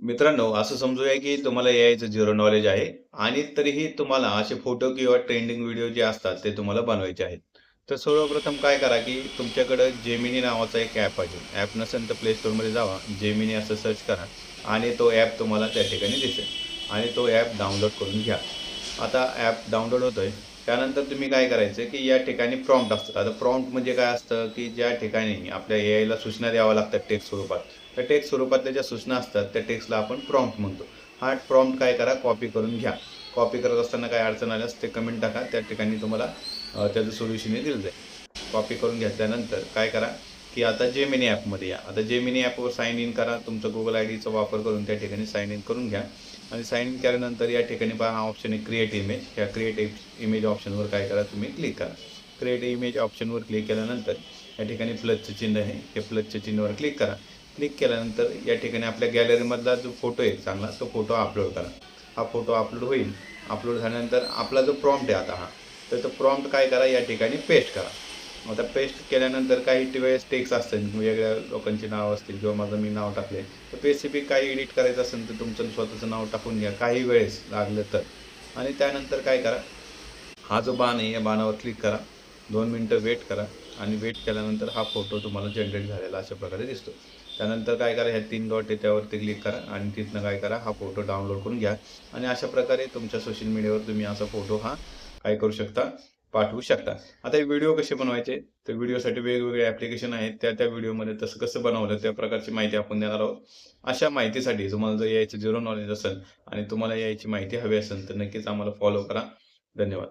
मित्रांनो, असं समजूया की तुम्हाला एआयचं झिरो नॉलेज आहे आणि तरीही तुम्हाला असे फोटो किंवा ट्रेंडिंग व्हिडिओ जे असतात ते तुम्हाला बनवायचे आहेत. तर सर्वप्रथम काय करा की तुमच्याकडं जेमिनी नावाचा एक ॲप आहे. ॲप नसेल तर प्ले स्टोअरमध्ये जावा, जेमिनी असं सर्च करा आणि तो ॲप तुम्हाला त्या ठिकाणी दिसेल आणि तो ॲप डाउनलोड करून घ्या. आता ॲप डाउनलोड होतोय. त्यानंतर तुम्ही काय करायचं की या ठिकाणी प्रॉम्प्ट असतात. आता प्रॉम्प्ट म्हणजे काय असतं की ज्या ठिकाणी आपल्या एआयला सूचना द्याव्या लागतात टेक्स्ट स्वरूपात. त्या टेक्स्ट स्वरूपातल्या ज्या सूचना असतात त्या टेक्स्टला आपण प्रॉम्प्ट म्हणतो. हा प्रॉम्प्ट काय करा कॉपी करून घ्या. कॉपी करत असताना काय अडचण आल्यास ते कमेंट टाका. त्या ठिकाणी तुम्हाला त्याचं सोल्युशन दिलं जाईल. कॉपी करून घेतल्यानंतर काय करा की आता जेमिनी ॲपमध्ये या. आता जेमिनी ॲपवर साइन इन करा. तुमचा Google आयडीचा वापर करून त्या ठिकाणी साइन इन करून घ्या आणि साइन इन केल्यानंतर या ठिकाणी पहा हा ऑप्शन आहे क्रिएट इमेज. या क्रिएट इमेज ऑप्शनवर काय करा तुम्ही क्लिक करा. क्रिएट इमेज ऑप्शनवर क्लिक केल्यानंतर या ठिकाणी प्लसचं चिन्ह आहे. हे प्लसच्या चिन्हावर क्लिक करा. क्लिक केल्यानंतर या ठिकाणी आपल्या गॅलरीमधला जो फोटो आहे चांगला तो फोटो अपलोड करा. हा फोटो अपलोड होईल. अपलोड झाल्यानंतर आपला जो प्रॉम्प्ट आहे आता हा, तर तो प्रॉम्प्ट काय करा या ठिकाणी पेस्ट करा. आता पेस्ट केल्यानंतर काही वेळेस टेक्स्ट असतील, वेगळ्या लोकांची नाव असतील किंवा माझं मी नाव टाकले तर स्पेसिफिक काही एडिट करायचं असेल तर तुमचं स्वतःचं नाव टाकून घ्या काही वेळेस लागलं तर. आणि त्यानंतर काय करा, हा जो बाण आहे या बाणावर क्लिक करा. 2 मिनटं वेट करा आणि वेट केल्यानंतर हा फोटो तुम्हाला जनरेट झालेला अशा प्रकारे दिसतो. त्यानंतर काय करा, ह्या 3 डॉट आहे त्यावरती क्लिक करा आणि तिथनं काय करा हा फोटो डाउनलोड करून घ्या आणि अशा प्रकारे तुमच्या सोशल मीडियावर तुम्ही असा फोटो हा काय करू शकता, पाठवू शकता. आता हे व्हिडिओ कसे बनवायचे, तर व्हिडिओसाठी वेगवेगळे ॲप्लिकेशन आहेत. त्या व्हिडिओमध्ये तसं कसं बनवलं त्या प्रकारची माहिती आपण देणार आहोत. अशा माहितीसाठी तुम्हाला जर यायचं झिरो नॉलेज असेल आणि तुम्हाला यायची माहिती हवी असेल तर नक्कीच आम्हाला फॉलो करा. धन्यवाद.